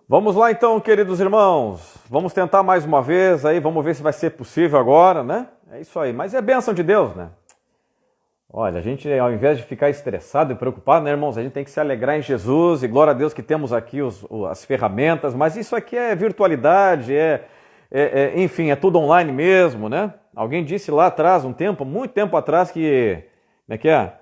Vamos lá então, queridos irmãos. Vamos tentar mais uma vez aí, vamos ver se vai ser possível agora, né? É isso aí, mas é bênção de Deus, né? Olha, a gente ao invés de ficar estressado e preocupado, né, irmãos? A gente tem que se alegrar em Jesus e glória a Deus que temos aqui as ferramentas, mas isso aqui é virtualidade, enfim, é tudo online mesmo, né? Alguém disse lá atrás, muito tempo atrás, que, como é que é?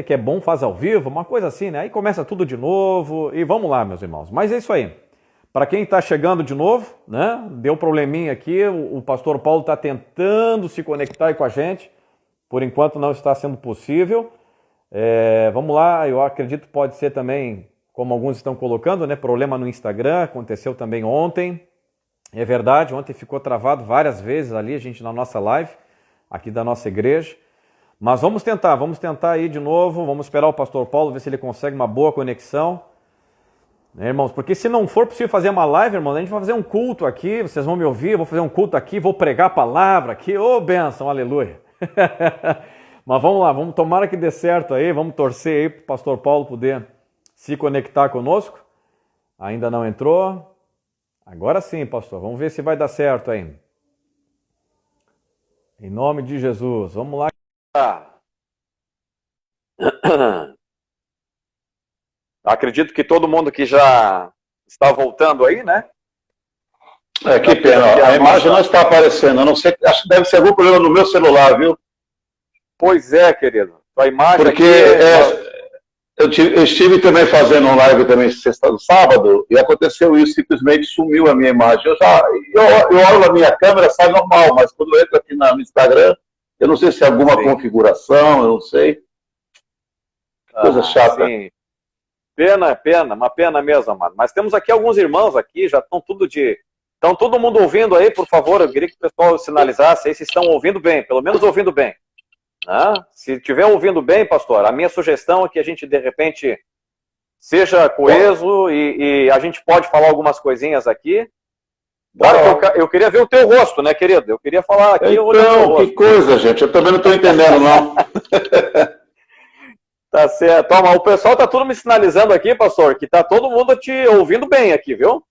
Que é bom faz ao vivo, uma coisa assim, né? Aí começa tudo de novo e vamos lá, meus irmãos. Mas é isso aí. Para quem está chegando de novo, né? Deu probleminha aqui, o pastor Paulo está tentando se conectar aí com a gente. Por enquanto não está sendo possível. Vamos lá, eu acredito que pode ser também, como alguns estão colocando, né? Problema no Instagram, aconteceu também ontem. É verdade, ontem ficou travado várias vezes ali, a gente na nossa live, aqui da nossa igreja. Mas vamos tentar aí de novo, vamos esperar o pastor Paulo, ver se ele consegue uma boa conexão. Né, irmãos? Porque se não for possível fazer uma live, irmãos, a gente vai fazer um culto aqui, vocês vão me ouvir, eu vou fazer um culto aqui, vou pregar a palavra aqui, ô bênção, aleluia. Mas vamos lá, vamos tomara que dê certo aí, vamos torcer aí para o pastor Paulo poder se conectar conosco. Ainda não entrou? Agora sim, pastor, vamos ver se vai dar certo aí. Em nome de Jesus, vamos lá. Acredito que todo mundo que já está voltando aí, né? Que pena, a imagem não está aparecendo, eu não sei, acho que deve ser algum problema no meu celular, viu? Pois é, querido, a imagem porque aqui... eu estive também fazendo um live também sábado e aconteceu isso, simplesmente sumiu a minha imagem. Eu olho na minha câmera, sai normal, mas quando eu entro aqui no Instagram, eu não sei se é alguma configuração, eu não sei. Coisa chata. Sim. Uma pena mesmo, amado. Mas temos aqui alguns irmãos aqui, já estão Estão todo mundo ouvindo aí, por favor, eu queria que o pessoal sinalizasse aí se estão ouvindo bem, pelo menos ouvindo bem. Se estiver ouvindo bem, pastor, a minha sugestão é que a gente, de repente, seja coeso e a gente pode falar algumas coisinhas aqui. Claro que eu queria ver o teu rosto, né, querido? Eu queria falar aqui... Então, que coisa, gente. Eu também não estou entendendo, não. Tá certo. Toma, o pessoal tá tudo me sinalizando aqui, pastor, que tá todo mundo te ouvindo bem aqui, viu?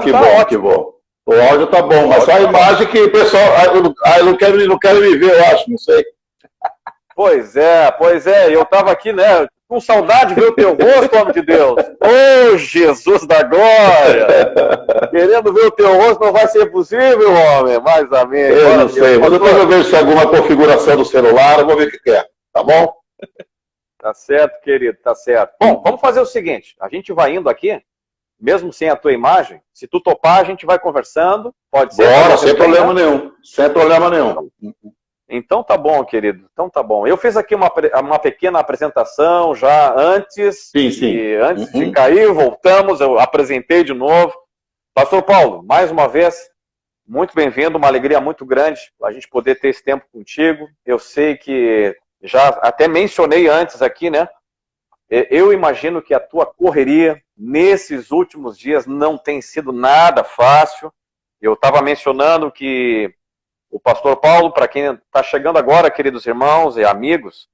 Que bom, ótimo. Que bom. O áudio tá bom, mas só a imagem que o pessoal... não quero me ver, eu acho, não sei. Pois é. Eu tava aqui, né, com saudade de ver o teu rosto, homem de Deus. Ô, Jesus da glória! Querendo ver o teu rosto não vai ser possível, homem. Mas amém. Eu não sei, mas depois eu vejo se é alguma configuração do celular, eu vou ver o que é, tá bom? Tá certo, querido, tá certo. Bom, vamos fazer o seguinte, a gente vai indo aqui, mesmo sem a tua imagem, se tu topar, a gente vai conversando, pode ser? Bora, sem problema nenhum, sem problema nenhum. Então tá bom, querido, então tá bom. Eu fiz aqui uma pequena apresentação já antes, sim. E antes de cair, voltamos, eu apresentei de novo. Pastor Paulo, mais uma vez, muito bem-vindo, uma alegria muito grande a gente poder ter esse tempo contigo. Eu sei que já até mencionei antes aqui, né? Eu imagino que a tua correria nesses últimos dias não tem sido nada fácil. Eu estava mencionando que o pastor Paulo, para quem está chegando agora, queridos irmãos e amigos,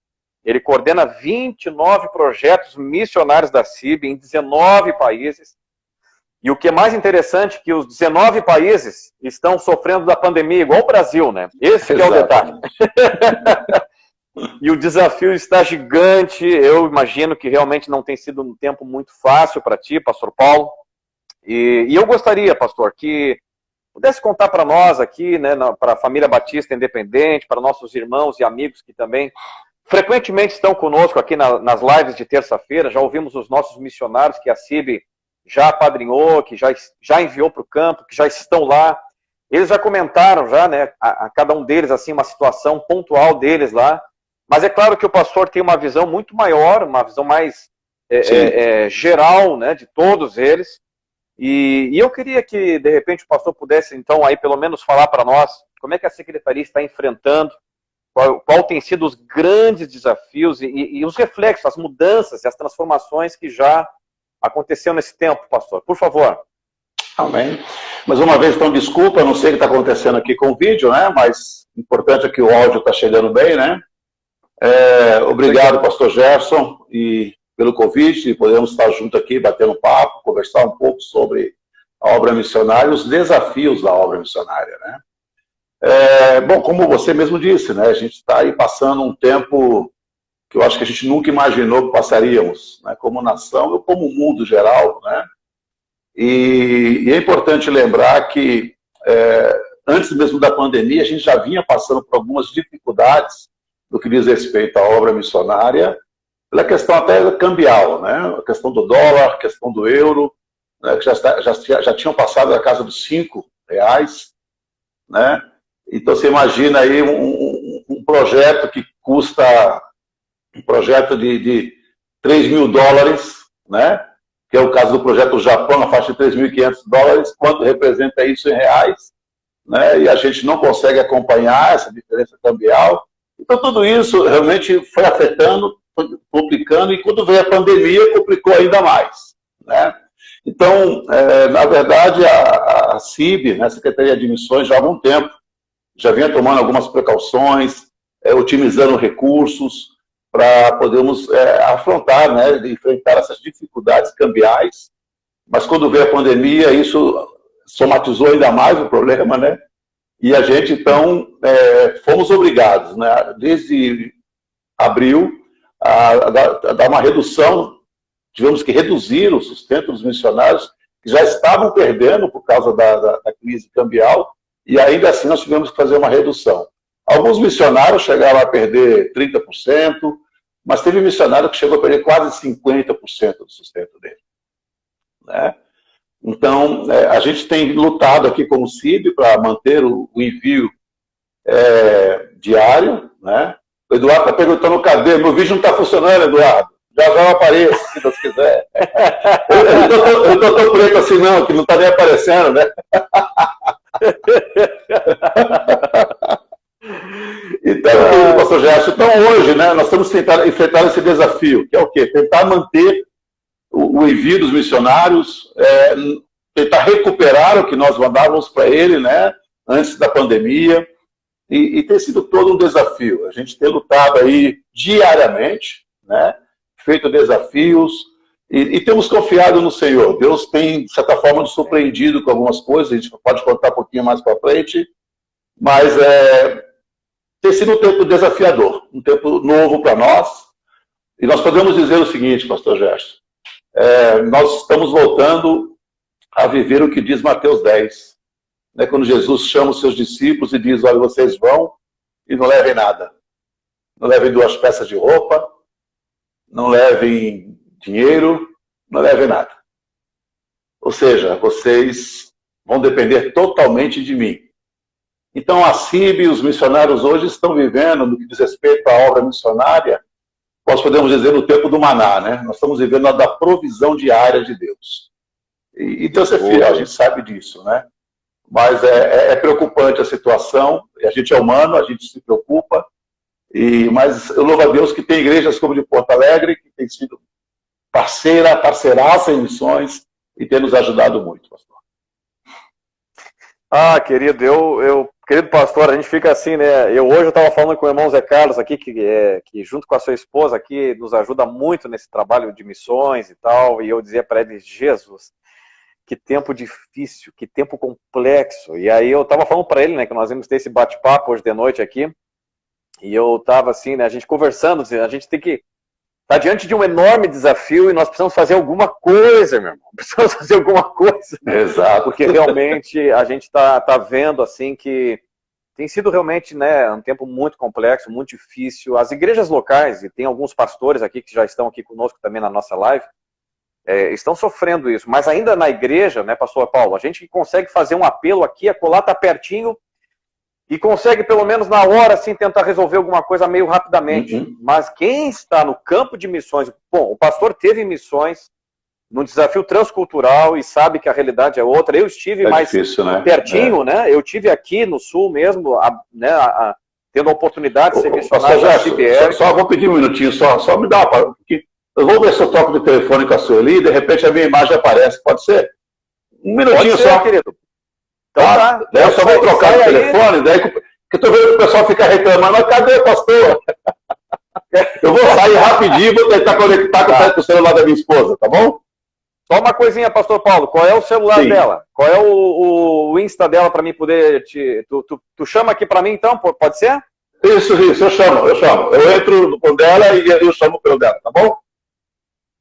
ele coordena 29 projetos missionários da CIB em 19 países. E o que é mais interessante é que os 19 países estão sofrendo da pandemia, igual o Brasil, né? Esse que é o detalhe. E o desafio está gigante. Eu imagino que realmente não tem sido um tempo muito fácil para ti, pastor Paulo. E eu gostaria, pastor, que pudesse contar para nós aqui, né, para a família Batista Independente, para nossos irmãos e amigos que também frequentemente estão conosco aqui nas lives de terça-feira. Já ouvimos os nossos missionários que a CIB já apadrinhou, que já enviou para o campo, que já estão lá. Eles já comentaram, já, né, a cada um deles, assim, uma situação pontual deles lá. Mas é claro que o pastor tem uma visão muito maior, uma visão mais geral, né, de todos eles. E eu queria que, de repente, o pastor pudesse, então, aí pelo menos falar para nós como é que a secretaria está enfrentando, qual tem sido os grandes desafios e os reflexos, as mudanças e as transformações que já aconteceu nesse tempo, pastor. Por favor. Amém. Mais uma vez, então, desculpa, não sei o que está acontecendo aqui com o vídeo, né? Mas o importante é que o áudio está chegando bem, né? Obrigado, pastor Gerson, e pelo convite, podemos estar juntos aqui, batendo um papo, conversar um pouco sobre a obra missionária, os desafios da obra missionária, né? Bom, como você mesmo disse, né, a gente está aí passando um tempo que eu acho que a gente nunca imaginou que passaríamos, né, como nação ou como mundo geral, né? E é importante lembrar que antes mesmo da pandemia, a gente já vinha passando por algumas dificuldades no que diz respeito à obra missionária, pela questão até cambial, né? A questão do dólar, a questão do euro, né? Que já tinham passado da casa dos R$5, né? Então você imagina aí um projeto que custa, um projeto de $3.000, né? Que é o caso do projeto do Japão, na faixa de $3.500, quanto representa isso em reais, né? E a gente não consegue acompanhar essa diferença cambial. Então tudo isso realmente foi afetando, foi complicando, e quando veio a pandemia complicou ainda mais, né? Então, na verdade, a CIB, né, a Secretaria de Missões, já há algum tempo, já vinha tomando algumas precauções, otimizando recursos para podermos afrontar, né, enfrentar essas dificuldades cambiais. Mas quando veio a pandemia, isso somatizou ainda mais o problema, né? E a gente, então, fomos obrigados, né, desde abril, a dar uma redução. Tivemos que reduzir o sustento dos missionários, que já estavam perdendo por causa da crise cambial, e ainda assim nós tivemos que fazer uma redução. Alguns missionários chegaram a perder 30%, mas teve missionário que chegou a perder quase 50% do sustento dele, né? Então, a gente tem lutado aqui como CIB para manter o envio diário, né? O Eduardo está perguntando, cadê? Meu vídeo não está funcionando, Eduardo. Já eu apareço, se Deus quiser. Eu não estou tão preto assim, não, que não está nem aparecendo, né? Então, pastor Gerson, então hoje, né, nós estamos tentando enfrentar esse desafio, que é o quê? Tentar manter o envio dos missionários, tentar recuperar o que nós mandávamos para ele, né, antes da pandemia, e tem sido todo um desafio. A gente tem lutado aí diariamente, né, feito desafios, e temos confiado no Senhor. Deus tem, de certa forma, nos surpreendido com algumas coisas, a gente pode contar um pouquinho mais para frente, mas tem sido um tempo desafiador, um tempo novo para nós, e nós podemos dizer o seguinte, pastor Gerson, nós estamos voltando a viver o que diz Mateus 10, né, quando Jesus chama os seus discípulos e diz, olha, vocês vão e não levem nada, não levem 2 peças de roupa, não levem dinheiro, não levem nada. Ou seja, vocês vão depender totalmente de mim. Então a CIB e os missionários hoje estão vivendo, no que diz respeito à obra missionária, nós podemos dizer no tempo do maná, né? Nós estamos vivendo a da provisão diária de Deus. E Deus é fiel, a gente sabe disso, né? Mas é preocupante a situação, a gente é humano, a gente se preocupa, mas eu louvo a Deus que tem igrejas como de Porto Alegre, que tem sido parceiraça em missões, e tem nos ajudado muito, pastor. Querido, querido pastor, a gente fica assim, né? Hoje eu estava falando com o irmão Zé Carlos aqui, que junto com a sua esposa aqui, nos ajuda muito nesse trabalho de missões e tal, e eu dizia para ele, Jesus, que tempo difícil, que tempo complexo. E aí eu estava falando para ele, né, que nós íamos ter esse bate-papo hoje de noite aqui, e eu estava assim, né, a gente conversando, a gente tem que estar diante de um enorme desafio e nós precisamos fazer alguma coisa, meu irmão. Precisamos fazer alguma coisa. Exato. Porque realmente a gente tá vendo assim que tem sido realmente, né, um tempo muito complexo, muito difícil. As igrejas locais, e tem alguns pastores aqui que já estão aqui conosco também na nossa live, estão sofrendo isso. Mas ainda na igreja, né, pastor Paulo, a gente consegue fazer um apelo aqui, acolá tá pertinho, e consegue, pelo menos na hora, assim, tentar resolver alguma coisa meio rapidamente. Uhum. Mas quem está no campo de missões... Bom, o pastor teve missões num desafio transcultural e sabe que a realidade é outra. Eu estive mais difícil, né? pertinho, né? Eu estive aqui no Sul mesmo, tendo a oportunidade de ser missionário da CBR. Só vou pedir um minutinho, só me dá uma... Eu vou ver se eu toco de telefone com a sua ali e de repente a minha imagem aparece. Pode ser? Um minutinho Pode ser, só. Querido. Então tá. Eu só vou trocar o telefone, daí que eu tô vendo que o pessoal fica reclamando, mas cadê o pastor? Eu vou sair rapidinho e vou tentar conectar com o celular da minha esposa, tá bom? Só uma coisinha, Pastor Paulo, qual é o celular dela? Qual é o Insta dela para mim poder Tu chama aqui para mim então, pode ser? Isso, eu chamo. Eu entro com dela e eu chamo pelo dela, tá bom?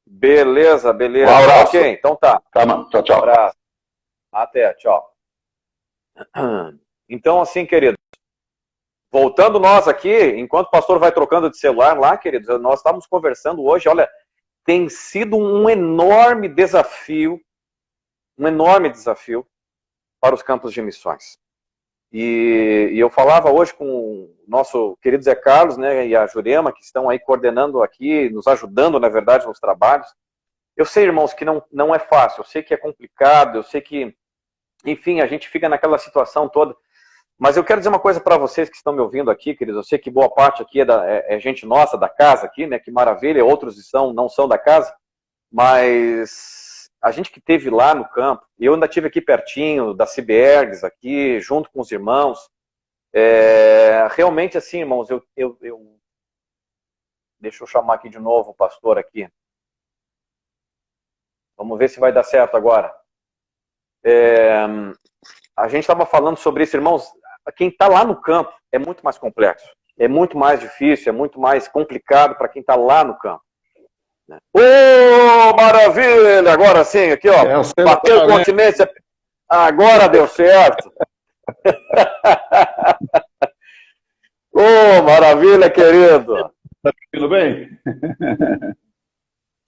Beleza. Um abraço. Ok, então tá. Tá, mano. Tchau. Um abraço. Até, tchau. Então, assim, queridos, voltando nós aqui, enquanto o pastor vai trocando de celular lá, queridos, nós estávamos conversando hoje, olha, tem sido um enorme desafio para os campos de missões. E eu falava hoje com o nosso querido Zé Carlos, né, e a Jurema, que estão aí coordenando aqui, nos ajudando, na verdade, nos trabalhos. Eu sei, irmãos, que não é fácil, eu sei que é complicado, eu sei que, enfim, a gente fica naquela situação toda. Mas eu quero dizer uma coisa para vocês que estão me ouvindo aqui, queridos. Eu sei que boa parte aqui é gente nossa, da casa aqui, né? Que maravilha, outros não são da casa. Mas a gente que esteve lá no campo, eu ainda estive aqui pertinho, da Cibergs aqui, junto com os irmãos. Realmente, assim, irmãos, deixa eu chamar aqui de novo o pastor aqui. Vamos ver se vai dar certo agora. A gente estava falando sobre isso, irmãos. Quem está lá no campo é muito mais complexo, é muito mais difícil, é muito mais complicado para quem está lá no campo. Ô, maravilha! Agora sim, aqui, ó, bateu continência, agora deu certo. Ô, maravilha, querido! Tá tudo bem?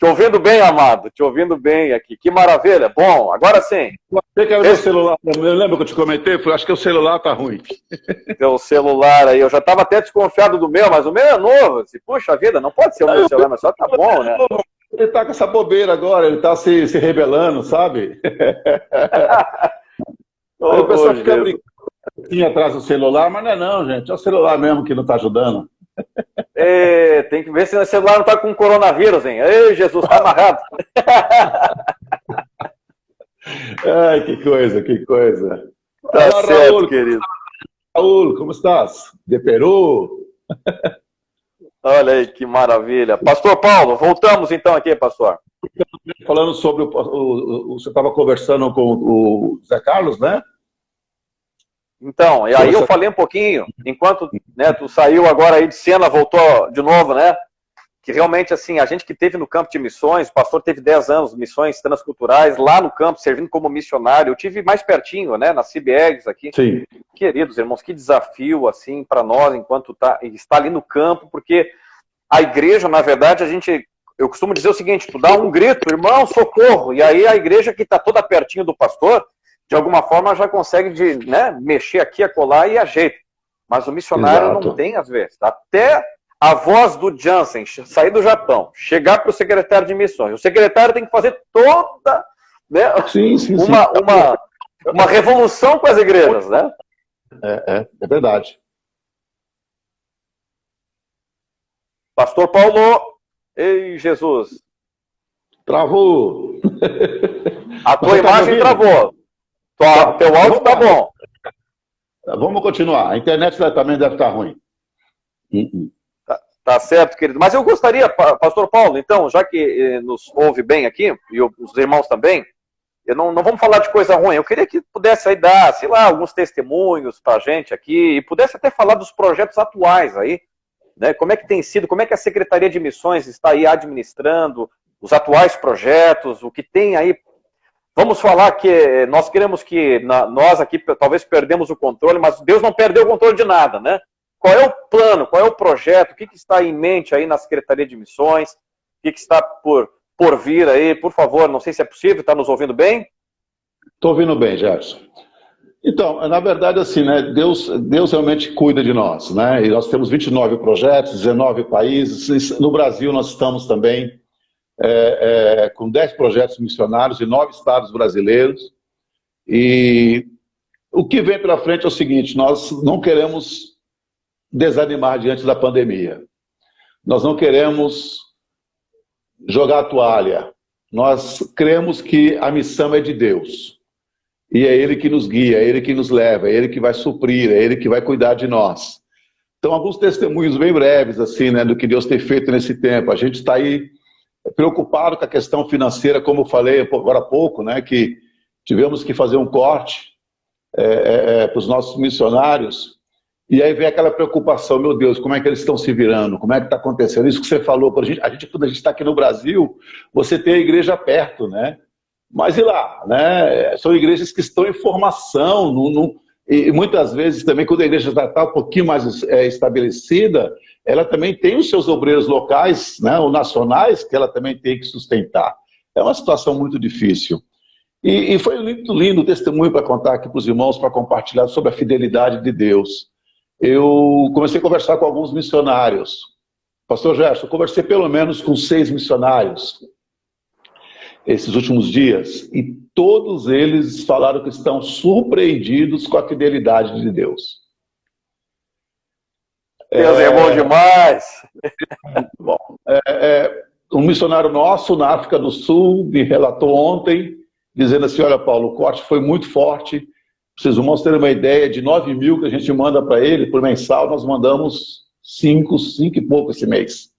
Te ouvindo bem, amado, te ouvindo bem aqui. Que maravilha. Bom, agora sim. Você quer ver o celular? Eu lembro que eu te comentei, acho que o celular tá ruim. Teu celular aí, eu já estava até desconfiado do meu, mas o meu é novo. Puxa vida, não pode ser o meu celular, mas só tá bom, né? Ele tá com essa bobeira agora, ele tá se rebelando, sabe? Aí o pessoal fica brincando atrás do celular, mas não é não, gente. É o celular mesmo que não tá ajudando. Tem que ver se o celular não está com coronavírus, hein? Ei, Jesus, está amarrado. Ai, que coisa. Tá Olá, certo, Raul, querido. Raul, como estás? De Peru? Olha aí, que maravilha. Pastor Paulo, voltamos então aqui, pastor. Falando sobre você estava conversando com o Zé Carlos, né? Então, e aí eu falei um pouquinho, enquanto, né, tu saiu agora aí de cena, voltou de novo, né? Que realmente, assim, a gente que teve no campo de missões, o pastor teve 10 anos, missões transculturais, lá no campo, servindo como missionário. Eu tive mais pertinho, né, na CBEGS aqui. Sim. Queridos irmãos, que desafio, assim, para nós, enquanto está ali no campo, porque a igreja, na verdade, eu costumo dizer o seguinte, tu dá um grito, irmão, socorro, e aí a igreja que está toda pertinho do pastor, de alguma forma já consegue mexer aqui, acolá e ajeita. Mas o missionário não tem, às vezes. Até a voz do Jansen sair do Japão, chegar para o secretário de missões. O secretário tem que fazer toda uma revolução com as igrejas, né? É verdade. Pastor Paulo, ei, Jesus. Travou. A tua imagem travou. Teu áudio tá bom. Vamos continuar. A internet também deve estar ruim. Tá certo, querido. Mas eu gostaria, pastor Paulo, então, já que nos ouve bem aqui, e os irmãos também, não vamos falar de coisa ruim. Eu queria que pudesse aí dar, sei lá, alguns testemunhos pra gente aqui, e pudesse até falar dos projetos atuais aí, né? Como é que tem sido, como é que a Secretaria de Missões está aí administrando os atuais projetos, o que tem aí. Vamos falar que nós queremos que nós aqui talvez perdemos o controle, mas Deus não perdeu o controle de nada, né? Qual é o plano, qual é o projeto, o que está em mente aí na Secretaria de Missões, o que está por vir aí, por favor, não sei se é possível, está nos ouvindo bem? Estou ouvindo bem, Gerson. Então, na verdade, assim, né, Deus realmente cuida de nós, né? E nós temos 29 projetos, 19 países, no Brasil nós estamos também com 10 projetos missionários em 9 estados brasileiros. E o que vem pela frente é o seguinte, nós não queremos desanimar diante da pandemia. Nós não queremos jogar a toalha. Nós cremos que a missão é de Deus. E é Ele que nos guia, é Ele que nos leva, é Ele que vai suprir, é Ele que vai cuidar de nós. Então, alguns testemunhos bem breves, assim, né, do que Deus tem feito nesse tempo. A gente está aí preocupado com a questão financeira, como eu falei agora há pouco, né, que tivemos que fazer um corte para os nossos missionários, e aí vem aquela preocupação, meu Deus, como é que eles estão se virando? Como é que está acontecendo? Isso que você falou, quando a gente está aqui no Brasil, você tem a igreja perto, né? Mas e lá, né? São igrejas que estão em formação, e muitas vezes também, quando a igreja está um pouquinho mais estabelecida, ela também tem os seus obreiros locais, né, ou nacionais, que ela também tem que sustentar. É uma situação muito difícil. E foi muito lindo o testemunho para contar aqui para os irmãos, para compartilhar sobre a fidelidade de Deus. Eu comecei a conversar com alguns missionários. Pastor Gerson, eu conversei pelo menos com 6 missionários esses últimos dias, e todos eles falaram que estão surpreendidos com a fidelidade de Deus. Deus é bom demais! Bom, um missionário nosso na África do Sul me relatou ontem, dizendo assim, olha Paulo, o corte foi muito forte, para vocês irmãos terem uma ideia, de 9 mil que a gente manda para ele por mensal, nós mandamos 5 e pouco esse mês.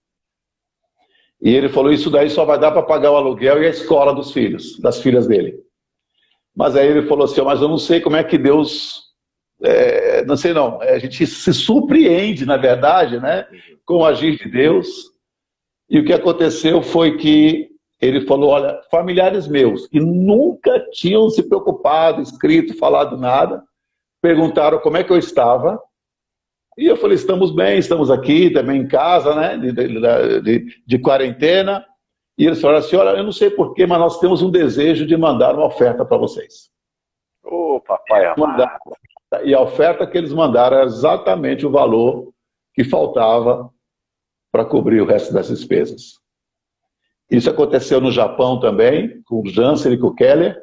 E ele falou, isso daí só vai dar para pagar o aluguel e a escola dos filhos, das filhas dele. Mas aí ele falou assim, mas eu não sei como é que Deus... não sei não, a gente se surpreende, na verdade, né, com o agir de Deus. E o que aconteceu foi que ele falou, olha, familiares meus que nunca tinham se preocupado, escrito, falado nada, perguntaram como é que eu estava. E eu falei, estamos bem, estamos aqui, também em casa, né, de quarentena. E eles falaram assim, olha, eu não sei porquê, mas nós temos um desejo de mandar uma oferta para vocês. Ô, papai amado. E a oferta que eles mandaram era exatamente o valor que faltava para cobrir o resto das despesas. Isso aconteceu no Japão também, com o Jansen e com o Keller.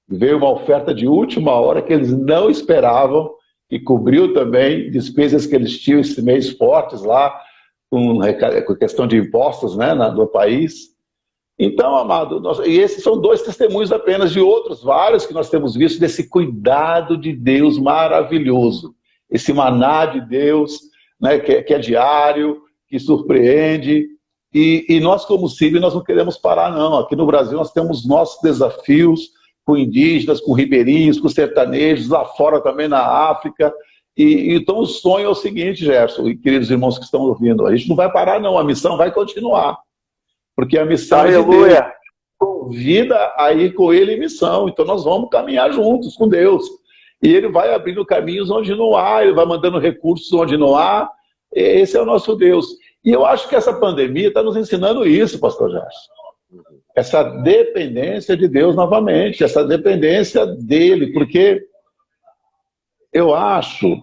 Veio uma oferta de última hora que eles não esperavam, e cobriu também despesas que eles tinham esse mês fortes lá, com questão de impostos, né, do país. Então, amado, e esses são 2 testemunhos apenas de outros vários que nós temos visto desse cuidado de Deus maravilhoso, esse maná de Deus, né, que é diário, que surpreende, e nós como CIB, nós não queremos parar não. Aqui no Brasil nós temos nossos desafios com indígenas, com ribeirinhos, com sertanejos, lá fora também na África, então o sonho é o seguinte, Gerson, e queridos irmãos que estão ouvindo, a gente não vai parar não, a missão vai continuar. Porque a missão de Deus convida a ir com ele em missão. Então nós vamos caminhar juntos com Deus. E ele vai abrindo caminhos onde não há, ele vai mandando recursos onde não há. Esse é o nosso Deus. E eu acho que essa pandemia está nos ensinando isso, pastor Gerson. Essa dependência de Deus novamente, essa dependência dele. Porque eu acho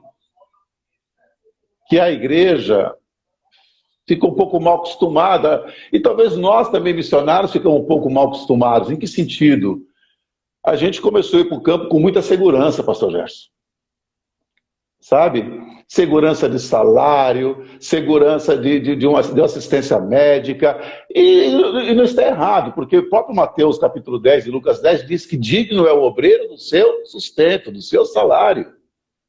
que a igreja fica um pouco mal acostumada, e talvez nós também, missionários, ficamos um pouco mal acostumados. Em que sentido? A gente começou a ir para o campo com muita segurança, pastor Gerson. Sabe? Segurança de salário, segurança de uma assistência médica, e não está errado, porque o próprio Mateus capítulo 10 e Lucas 10 diz que digno é o obreiro do seu sustento, do seu salário.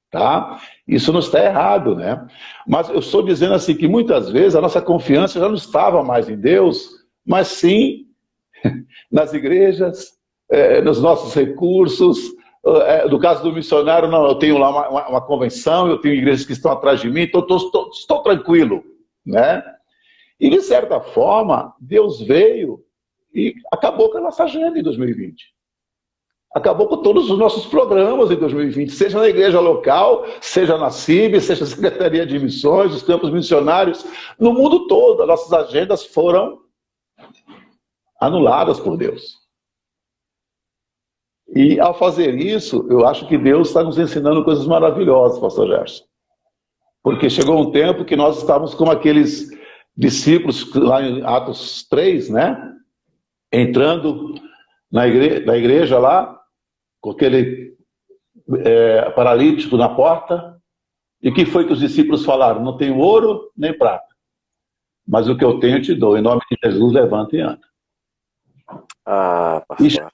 Tá? Isso não está errado, né? Mas eu estou dizendo assim que muitas vezes a nossa confiança já não estava mais em Deus, mas sim nas igrejas, nos nossos recursos. No caso do missionário, não, eu tenho lá uma convenção, eu tenho igrejas que estão atrás de mim, então estou tranquilo, né? E de certa forma, Deus veio e acabou com a nossa agenda em 2020. Acabou com todos os nossos programas em 2020, seja na igreja local, seja na CIB, seja na Secretaria de Missões, os campos missionários, no mundo todo, as nossas agendas foram anuladas por Deus. E ao fazer isso, eu acho que Deus está nos ensinando coisas maravilhosas, pastor Gerson. Porque chegou um tempo que nós estávamos como aqueles discípulos lá em Atos 3, né? Entrando na igreja lá, com aquele paralítico na porta. E o que foi que os discípulos falaram? Não tenho ouro nem prata, mas o que eu tenho eu te dou. Em nome de Jesus, levanta e anda. Ah, pastor.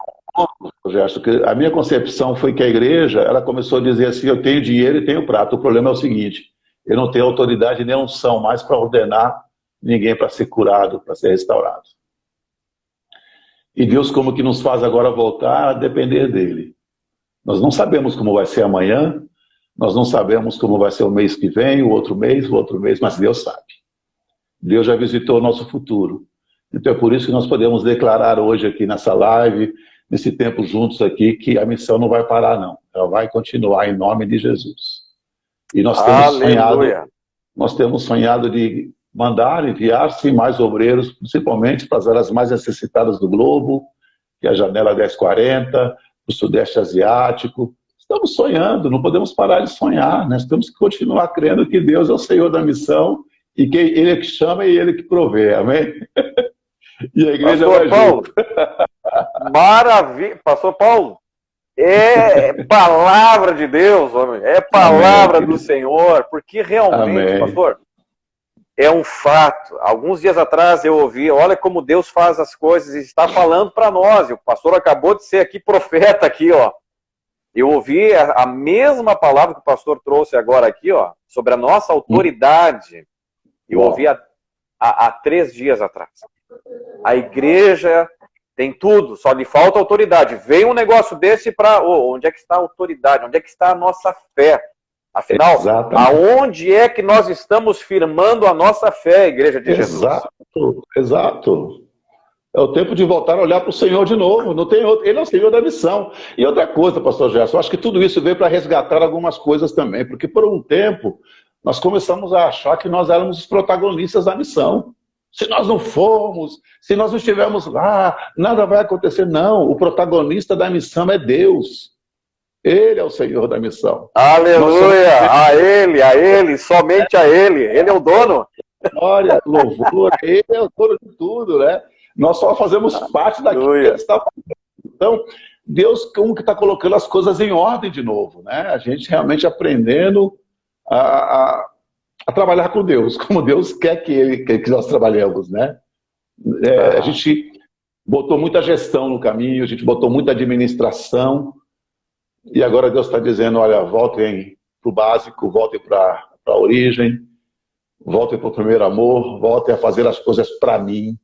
A minha concepção foi que a igreja, ela começou a dizer assim, eu tenho dinheiro e tenho prata. O problema é o seguinte, Eu não tenho autoridade nem unção mais para ordenar ninguém para ser curado, para ser restaurado. E Deus como que nos faz agora voltar a depender dele. Nós não sabemos como vai ser amanhã, nós não sabemos como vai ser o mês que vem, o outro mês, mas Deus sabe. Deus já visitou o nosso futuro. Então é por isso que nós podemos declarar hoje aqui nessa live, nesse tempo juntos aqui, que a missão não vai parar não. Ela vai continuar em nome de Jesus. E nós temos sonhado de mandar, enviar sim mais obreiros, principalmente para as áreas mais necessitadas do globo, que é a janela 1040, o Sudeste Asiático. Estamos sonhando, não podemos parar de sonhar, nós temos que continuar crendo que Deus é o Senhor da missão e que Ele é que chama e Ele que provê, amém? E a igreja Pastor vai Paulo, junto. maravilha. Pastor Paulo, é palavra de Deus, homem. É palavra do Senhor, porque realmente, pastor, é um fato. Alguns dias atrás eu ouvi, olha como Deus faz as coisas e está falando para nós. E o pastor acabou de ser aqui profeta aqui, ó. Eu ouvi a mesma palavra que o pastor trouxe agora aqui, ó, sobre a nossa autoridade. Eu ouvi há 3 dias atrás. A igreja tem tudo, só lhe falta autoridade. Vem um negócio desse para... onde é que está a autoridade? Onde é que está a nossa fé? Afinal, aonde é que nós estamos firmando a nossa fé, Igreja de Jesus? Exato. É o tempo de voltar a olhar para o Senhor de novo. Não tem outro. Ele é o Senhor da missão. E outra coisa, pastor Gerson, eu acho que tudo isso veio para resgatar algumas coisas também, porque por um tempo nós começamos a achar que nós éramos os protagonistas da missão. Se nós não formos, se nós não estivermos lá, nada vai acontecer. Não, o protagonista da missão é Deus. Ele é o Senhor da missão. Aleluia! A Ele, somente a Ele. Ele é o dono. Glória, louvor, Ele é o dono de tudo, né? Nós só fazemos parte daquilo que Ele está fazendo. Então, Deus como que está colocando as coisas em ordem de novo, né? A gente realmente aprendendo a trabalhar com Deus, como Deus quer que nós trabalhemos, né? A gente botou muita gestão no caminho, a gente botou muita administração, e agora Deus está dizendo, olha, voltem para o básico, voltem para a origem, voltem para o primeiro amor, voltem a fazer as coisas para mim,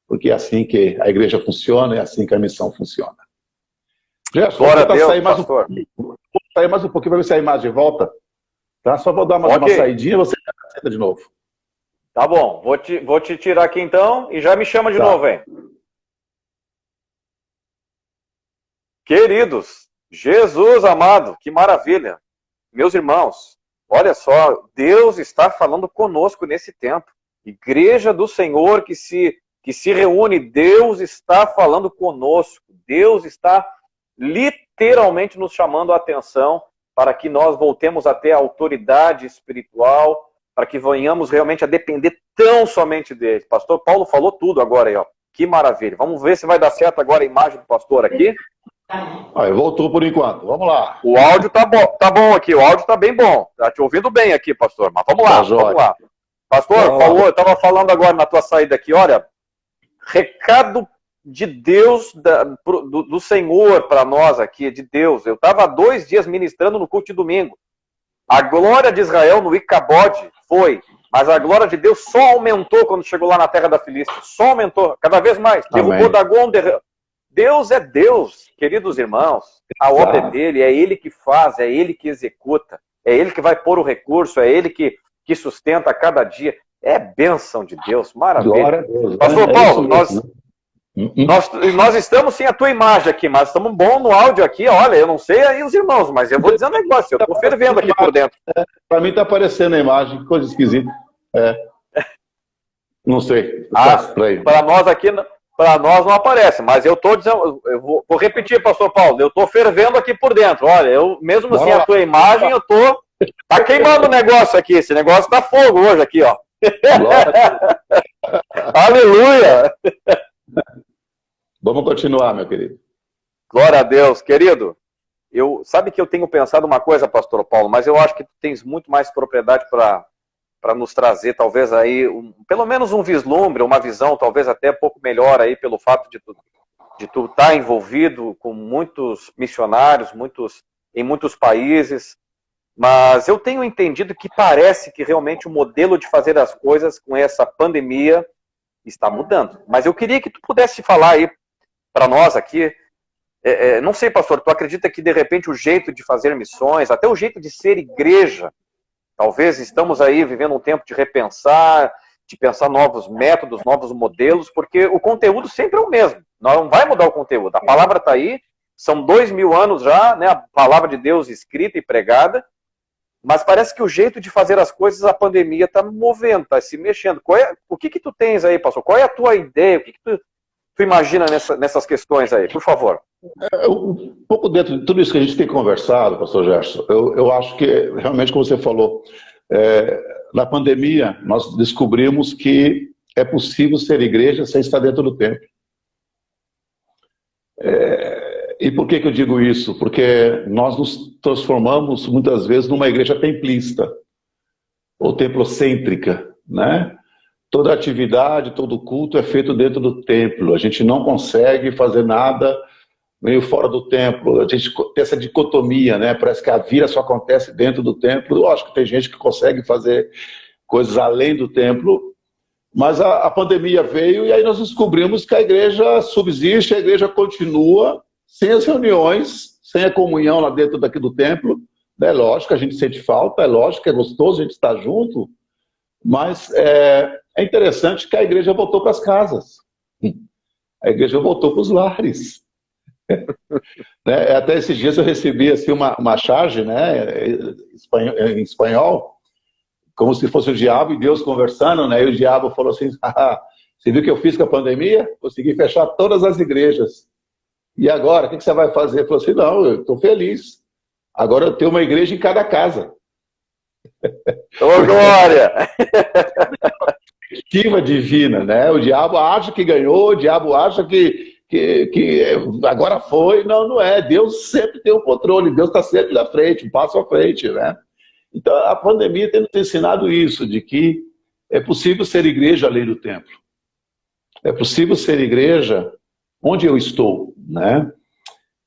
porque é assim que a igreja funciona, é assim que a missão funciona. Gerson, vou tentar sair mais um pouquinho para ver se a imagem volta. Tá? Só vou dar uma saidinha e você senta de novo. Tá bom, vou te tirar aqui então e já me chama de novo, hein? Queridos, Jesus amado, que maravilha. Meus irmãos, olha só, Deus está falando conosco nesse tempo. Igreja do Senhor que se reúne, Deus está falando conosco. Deus está literalmente nos chamando a atenção para que nós voltemos a ter a autoridade espiritual, para que venhamos realmente a depender tão somente dele. Pastor Paulo falou tudo agora aí, ó. Que maravilha. Vamos ver se vai dar certo agora a imagem do pastor aqui. Aí, voltou por enquanto. Vamos lá. O áudio tá bom aqui, o áudio tá bem bom. Tá te ouvindo bem aqui, pastor. Mas vamos lá, vamos lá. Pastor, eu estava falando agora na tua saída aqui, olha, recado de Deus, do Senhor para nós aqui, de Deus. Eu estava há 2 dias ministrando no culto de domingo. A glória de Israel no Icabode foi, mas a glória de Deus só aumentou quando chegou lá na terra da Filístia. Só aumentou, cada vez mais. Derrubou Dagon. Deus é Deus, queridos irmãos. A obra é dele, é ele que faz, é ele que executa, é ele que vai pôr o recurso, é ele que sustenta a cada dia. É bênção de Deus, maravilha. Glória a Deus. Pastor Paulo, nós estamos sem a tua imagem aqui, mas estamos bom no áudio aqui. Olha, eu não sei aí os irmãos, mas eu vou dizer um negócio, eu estou fervendo aqui por dentro. Para mim está aparecendo a imagem, coisa esquisita. Não sei. Para nós aqui, para nós não aparece, mas eu estou dizendo, eu vou repetir, pastor Paulo, eu estou fervendo aqui por dentro. Olha, eu mesmo sem a tua imagem, eu estou... Tá queimando o negócio aqui, esse negócio tá fogo hoje aqui, ó. Aleluia! Vamos continuar, meu querido. Glória a Deus. Querido, sabe que eu tenho pensado uma coisa, pastor Paulo, mas eu acho que tu tens muito mais propriedade para nos trazer, talvez aí, pelo menos um vislumbre, uma visão, talvez até um pouco melhor aí, pelo fato de tu estar envolvido com muitos missionários, em muitos países. Mas eu tenho entendido que parece que realmente o modelo de fazer as coisas com essa pandemia está mudando. Mas eu queria que tu pudesse falar aí para nós aqui, não sei, pastor, tu acredita que de repente o jeito de fazer missões, até o jeito de ser igreja, talvez estamos aí vivendo um tempo de repensar, de pensar novos métodos, novos modelos, porque o conteúdo sempre é o mesmo, não vai mudar o conteúdo. A palavra está aí, são 2000 anos já, né, a palavra de Deus escrita e pregada, mas parece que o jeito de fazer as coisas, a pandemia está movendo, está se mexendo. O que tu tens aí, pastor? Qual é a tua ideia? O que tu imagina nessas questões aí? Por favor. Um pouco dentro de tudo isso que a gente tem conversado, pastor Gerson, eu acho que, realmente, como você falou, na pandemia, nós descobrimos que é possível ser igreja sem estar dentro do templo. E por que eu digo isso? Porque nós nos transformamos, muitas vezes, numa igreja templista, ou templocêntrica, né? Toda atividade, todo culto é feito dentro do templo. A gente não consegue fazer nada meio fora do templo. A gente tem essa dicotomia, né? Parece que a vida só acontece dentro do templo. Eu acho que tem gente que consegue fazer coisas além do templo, mas a pandemia veio e aí nós descobrimos que a igreja subsiste, a igreja continua sem as reuniões, sem a comunhão lá dentro daqui do templo. É lógico que a gente sente falta, é lógico que é gostoso a gente estar junto, mas é interessante que a igreja voltou para as casas. A igreja voltou para os lares. Até esses dias eu recebi assim, uma charge, né, em espanhol, como se fosse o diabo e Deus conversando, né, e o diabo falou assim, você viu o que eu fiz com a pandemia? Consegui fechar todas as igrejas. E agora, o que você vai fazer? Ele falou assim, não, eu estou feliz. Agora eu tenho uma igreja em cada casa. Ô, glória! Perspectiva divina, né? O diabo acha que ganhou, o diabo acha que agora foi. Não, não é. Deus sempre tem o controle, Deus está sempre na frente, um passo à frente, né? Então, a pandemia tem nos ensinado isso, de que é possível ser igreja além do templo. É possível ser igreja onde eu estou, né?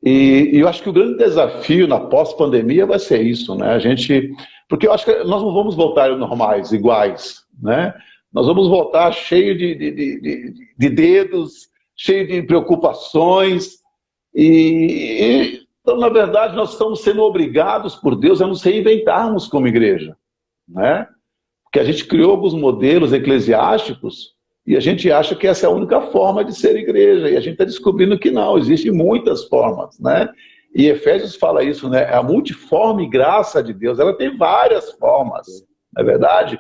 E eu acho que o grande desafio na pós-pandemia vai ser isso, né? Porque eu acho que nós não vamos voltar normais, iguais, né? Nós vamos voltar cheio de dedos, cheio de preocupações. Então, na verdade, nós estamos sendo obrigados por Deus a nos reinventarmos como igreja, né? Porque a gente criou alguns modelos eclesiásticos e a gente acha que essa é a única forma de ser igreja. E a gente está descobrindo que não, existem muitas formas, né? E Efésios fala isso, né? A multiforme graça de Deus, ela tem várias formas, não é verdade?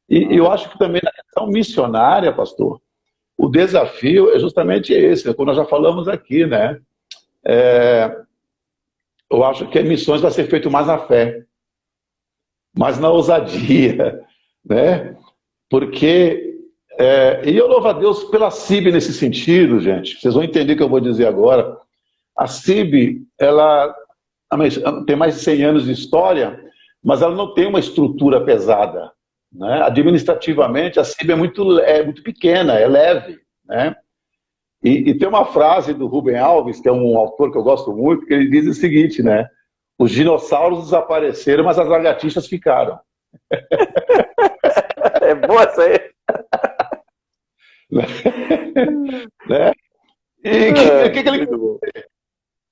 E eu acho que também na questão missionária, pastor, o desafio é justamente esse, como nós já falamos aqui, né? Eu acho que as missões vai ser feito mais na fé, mais na ousadia, né? Porque, e eu louvo a Deus pela CIB nesse sentido, gente. Vocês vão entender o que eu vou dizer agora. A CIB, ela tem mais de 100 anos de história, mas ela não tem uma estrutura pesada, né? Administrativamente, a CIB é muito pequena, é leve, né? E tem uma frase do Rubem Alves, que é um autor que eu gosto muito, que ele diz o seguinte, né? Os dinossauros desapareceram, mas as lagartixas ficaram. É boa essa aí. Né? E o que ele...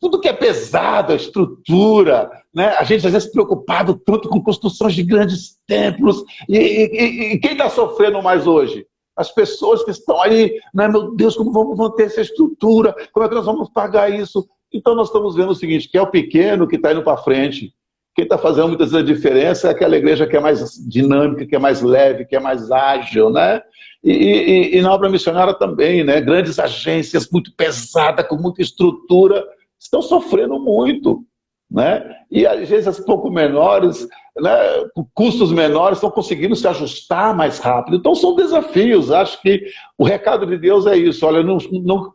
Tudo que é pesado, a estrutura, né? A gente às vezes preocupado tanto com construções de grandes templos. E quem está sofrendo mais hoje? As pessoas que estão aí, né? Meu Deus, como vamos manter essa estrutura? Como é que nós vamos pagar isso? Então nós estamos vendo o seguinte, que é o pequeno que está indo para frente. Quem está fazendo muitas vezes a diferença é aquela igreja que é mais dinâmica, que é mais leve, que é mais ágil, né? E na obra missionária também, né? Grandes agências muito pesadas, com muita estrutura, estão sofrendo muito, né? E agências um pouco menores, né, com custos menores, estão conseguindo se ajustar mais rápido. Então são desafios. Acho que o recado de Deus é isso. Olha, eu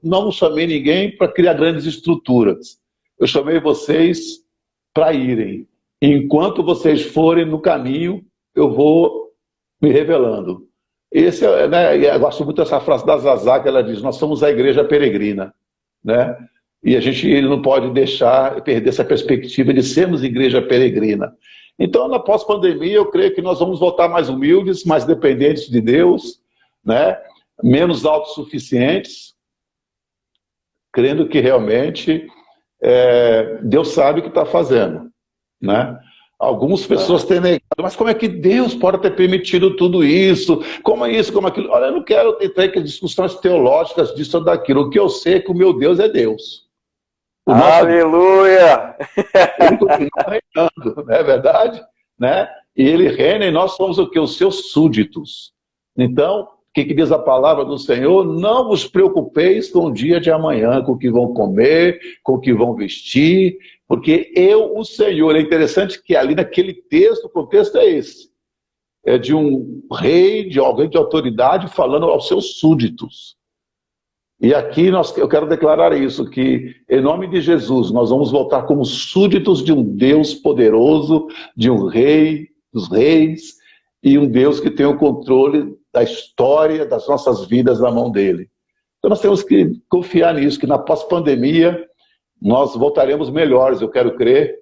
não chamei ninguém para criar grandes estruturas. Eu chamei vocês para irem. Enquanto vocês forem no caminho, eu vou me revelando. Esse, né, eu gosto muito dessa frase da Zazá, que ela diz, nós somos a igreja peregrina, né? E a gente não pode perder essa perspectiva de sermos igreja peregrina. Então, na pós-pandemia, eu creio que nós vamos voltar mais humildes, mais dependentes de Deus, né? Menos autossuficientes, crendo que realmente Deus sabe o que está fazendo, né? Algumas pessoas têm negado, mas como é que Deus pode ter permitido tudo isso? Como é isso, como aquilo? Olha, eu não quero entrar em discussões teológicas disso ou daquilo. O que eu sei é que o meu Deus é Deus. O nosso Aleluia! Ele continua reinando, não é verdade? Né? E ele reina e nós somos o que? Os seus súditos. Então, o que diz a palavra do Senhor? Não vos preocupeis com o dia de amanhã, com o que vão comer, com o que vão vestir, porque eu, o Senhor, é interessante que ali naquele texto, o contexto é esse, é de um rei, de alguém de autoridade falando aos seus súditos. E aqui eu quero declarar isso, que em nome de Jesus nós vamos voltar como súditos de um Deus poderoso, de um rei dos reis, e um Deus que tem o controle da história das nossas vidas na mão dele. Então nós temos que confiar nisso, que na pós-pandemia nós voltaremos melhores, eu quero crer,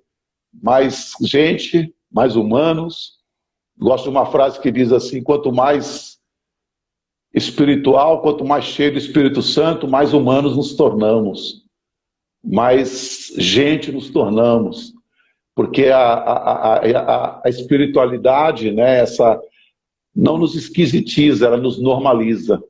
mais gente, mais humanos. Gosto de uma frase que diz assim, quanto mais espiritual, quanto mais cheio do Espírito Santo, mais humanos nos tornamos, mais gente nos tornamos, porque a espiritualidade, né, não nos esquisitiza, ela nos normaliza.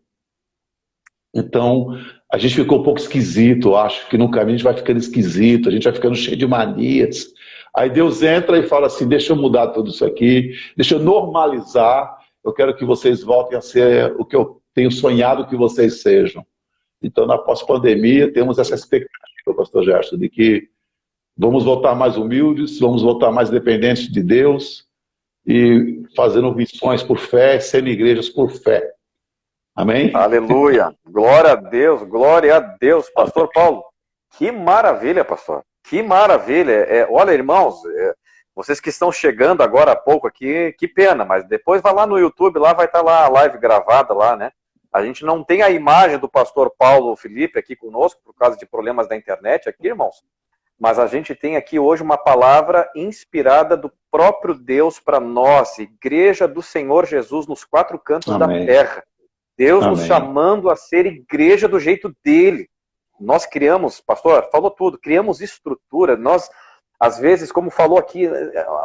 Então, a gente ficou um pouco esquisito, eu acho que no caminho a gente vai ficando esquisito, a gente vai ficando cheio de manias. Aí Deus entra e fala assim, deixa eu mudar tudo isso aqui, deixa eu normalizar, eu quero que vocês voltem a ser o que eu tenho sonhado que vocês sejam. Então, na pós-pandemia, temos essa expectativa, pastor Gerson, de que vamos voltar mais humildes, vamos voltar mais dependentes de Deus e fazendo missões por fé, sendo igrejas por fé. Amém? Aleluia! Glória a Deus, pastor Paulo. Que maravilha, pastor. Que maravilha. Olha, irmãos, vocês que estão chegando agora há pouco aqui, que pena, mas depois vai lá no YouTube, lá vai estar lá a live gravada lá, né? A gente não tem a imagem do pastor Paulo Felipe aqui conosco, por causa de problemas da internet aqui, irmãos. Mas a gente tem aqui hoje uma palavra inspirada do próprio Deus para nós, Igreja do Senhor Jesus nos 4 cantos Amém. da terra. Deus Amém. nos chamando a ser igreja do jeito dele. Nós criamos, pastor, falou tudo, criamos estrutura. Nós, às vezes, como falou aqui,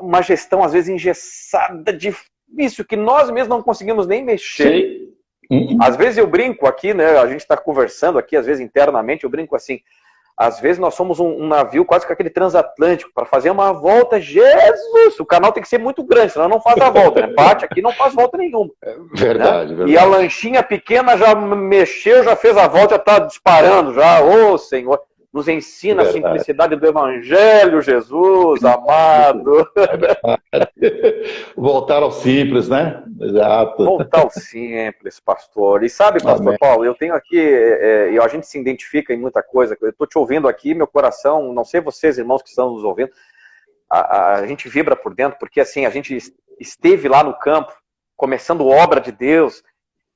uma gestão, às vezes, engessada, difícil, que nós mesmos não conseguimos nem mexer. Às vezes eu brinco aqui, né? A gente está conversando aqui, às vezes internamente, eu brinco assim. Às vezes nós somos um navio quase com aquele transatlântico para fazer uma volta. Jesus! O canal tem que ser muito grande, senão não faz a volta, né? Bate aqui, não faz volta nenhuma. Verdade, né? verdade. E a lanchinha pequena já mexeu, já fez a volta, já está disparando já. Ô, Senhor! Nos ensina a simplicidade do Evangelho, Jesus, amado. Voltar ao simples, né? Exato. Voltar ao simples, pastor. E sabe, pastor Amém. Paulo, eu tenho aqui, e a gente se identifica em muita coisa. Eu estou te ouvindo aqui, meu coração, não sei vocês, irmãos que estão nos ouvindo, a gente vibra por dentro, porque assim, a gente esteve lá no campo, começando obra de Deus,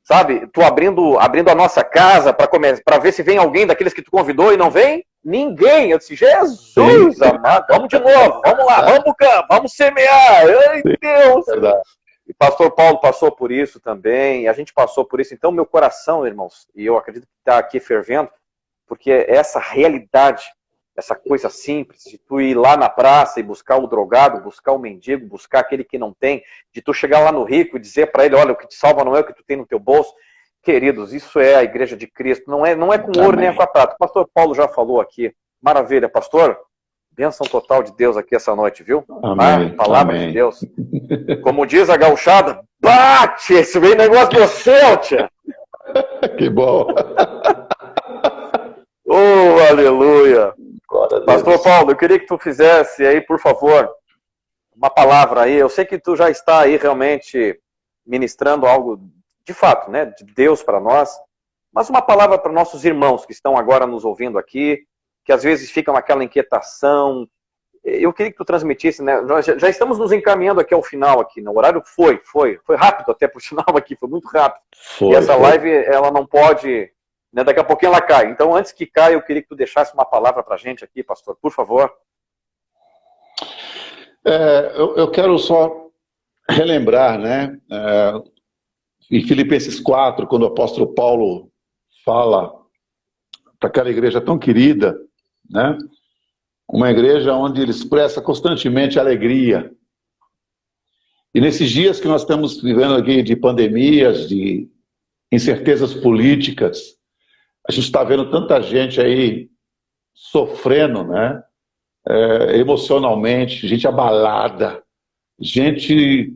sabe? Tu abrindo a nossa casa para ver se vem alguém daqueles que tu convidou e não vem? Ninguém. Eu disse, Jesus, amado, vamos de novo, vamos lá, vamos pro campo, vamos semear. Ai, Deus. Verdade. E pastor Paulo passou por isso também, a gente passou por isso. Então, meu coração, irmãos, e eu acredito que está aqui fervendo, porque essa realidade, essa coisa simples, de tu ir lá na praça e buscar o drogado, buscar o mendigo, buscar aquele que não tem, de tu chegar lá no rico e dizer para ele, olha, o que te salva não é o que tu tem no teu bolso. Queridos, isso é a igreja de Cristo, não é com ouro nem com a prata. O pastor Paulo já falou aqui, maravilha, pastor, bênção total de Deus aqui essa noite, viu? Amém. Palavra Amém. de Deus. Como diz a gauchada, bate, esse veio negócio do céu, tia. Que bom. Oh, aleluia. Pastor Paulo, eu queria que tu fizesse aí, por favor, uma palavra aí. Eu sei que tu já está aí realmente ministrando algo de fato, né, de Deus para nós, mas uma palavra para nossos irmãos que estão agora nos ouvindo aqui, que às vezes ficam naquela inquietação. Eu queria que tu transmitisse, né? Nós já estamos nos encaminhando aqui ao final aqui, né? O horário foi rápido até por sinal aqui, foi muito rápido. E essa live, ela não pode, né? Daqui a pouquinho ela cai. Então, antes que caia, eu queria que tu deixasse uma palavra para a gente aqui, pastor, por favor. Eu quero só relembrar, né? Em Filipenses 4, quando o apóstolo Paulo fala para aquela igreja tão querida, né? Uma igreja onde ele expressa constantemente alegria. E nesses dias que nós estamos vivendo aqui de pandemias, de incertezas políticas, a gente está vendo tanta gente aí sofrendo, né? Emocionalmente, gente abalada, gente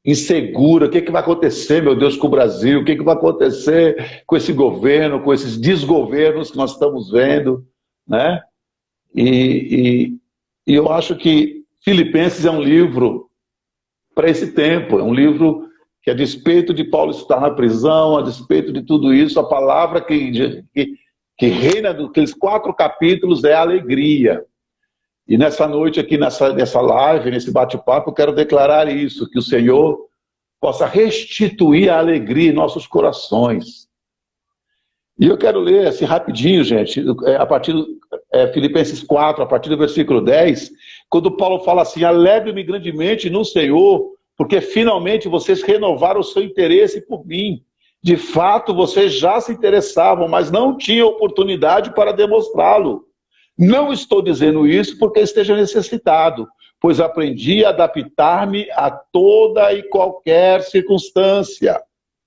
insegura. O que vai acontecer, meu Deus, com o Brasil? O que vai acontecer com esse governo, com esses desgovernos que nós estamos vendo, né? E eu acho que Filipenses é um livro para esse tempo, é um livro que, a despeito de Paulo estar na prisão, a despeito de tudo isso, a palavra que reina naqueles 4 capítulos é alegria. E nessa noite aqui, nessa live, nesse bate-papo, eu quero declarar isso, que o Senhor possa restituir a alegria em nossos corações. E eu quero ler assim rapidinho, gente, a partir de Filipenses 4, a partir do versículo 10, quando Paulo fala assim: alegre-me grandemente no Senhor, porque finalmente vocês renovaram o seu interesse por mim. De fato, vocês já se interessavam, mas não tinham oportunidade para demonstrá-lo. Não estou dizendo isso porque esteja necessitado, pois aprendi a adaptar-me a toda e qualquer circunstância.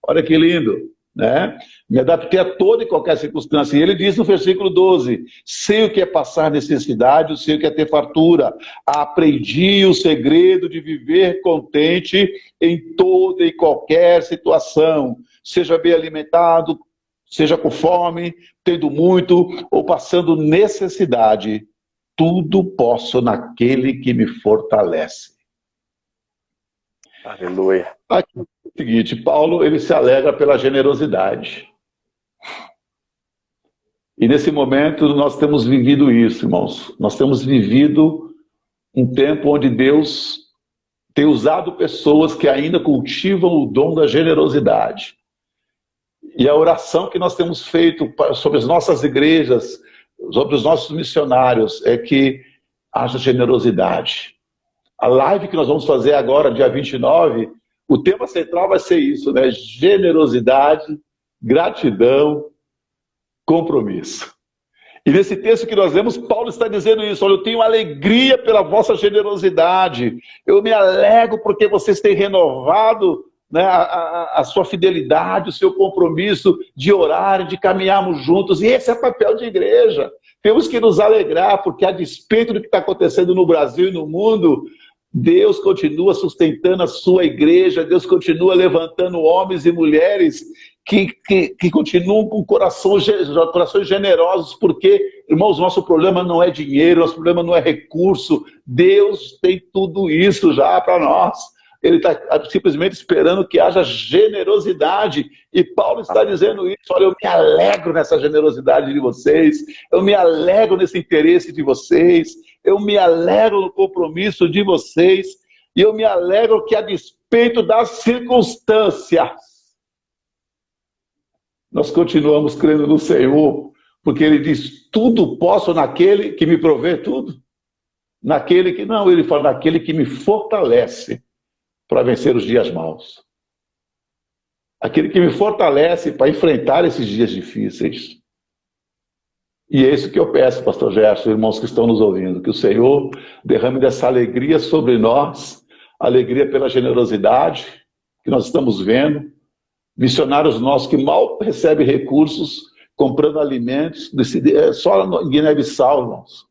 Olha que lindo, né? Me adaptei a toda e qualquer circunstância. E ele diz no versículo 12: sei o que é passar necessidade, sei o que é ter fartura. Aprendi o segredo de viver contente em toda e qualquer situação. Seja bem alimentado, seja com fome, tendo muito ou passando necessidade, tudo posso naquele que me fortalece. Aleluia. Aqui é o seguinte, Paulo, ele se alegra pela generosidade. E nesse momento nós temos vivido isso, irmãos. Nós temos vivido um tempo onde Deus tem usado pessoas que ainda cultivam o dom da generosidade. E a oração que nós temos feito sobre as nossas igrejas, sobre os nossos missionários, é que haja generosidade. A live que nós vamos fazer agora, dia 29, o tema central vai ser isso, né? Generosidade, gratidão, compromisso. E nesse texto que nós lemos, Paulo está dizendo isso: olha, eu tenho alegria pela vossa generosidade, eu me alegro porque vocês têm renovado, né, a sua fidelidade, o seu compromisso de orar, de caminharmos juntos. E esse é o papel de igreja. Temos que nos alegrar, porque a despeito do que está acontecendo no Brasil e no mundo, Deus continua sustentando a sua igreja, Deus continua levantando homens e mulheres que continuam com corações generosos, porque, irmãos, nosso problema não é dinheiro, nosso problema não é recurso. Deus tem tudo isso já para nós. Ele está simplesmente esperando que haja generosidade. E Paulo está dizendo isso: olha, eu me alegro nessa generosidade de vocês, eu me alegro nesse interesse de vocês, eu me alegro no compromisso de vocês, e eu me alegro que, a despeito das circunstâncias, nós continuamos crendo no Senhor, porque Ele diz: tudo posso naquele que me provê tudo. Naquele que, não, Ele fala, naquele que me fortalece para vencer os dias maus. Aquele que me fortalece para enfrentar esses dias difíceis. E é isso que eu peço, pastor Gerson, irmãos que estão nos ouvindo, que o Senhor derrame dessa alegria sobre nós, alegria pela generosidade que nós estamos vendo, missionários nossos que mal recebem recursos, comprando alimentos, só em Guiné-Bissau, irmãos.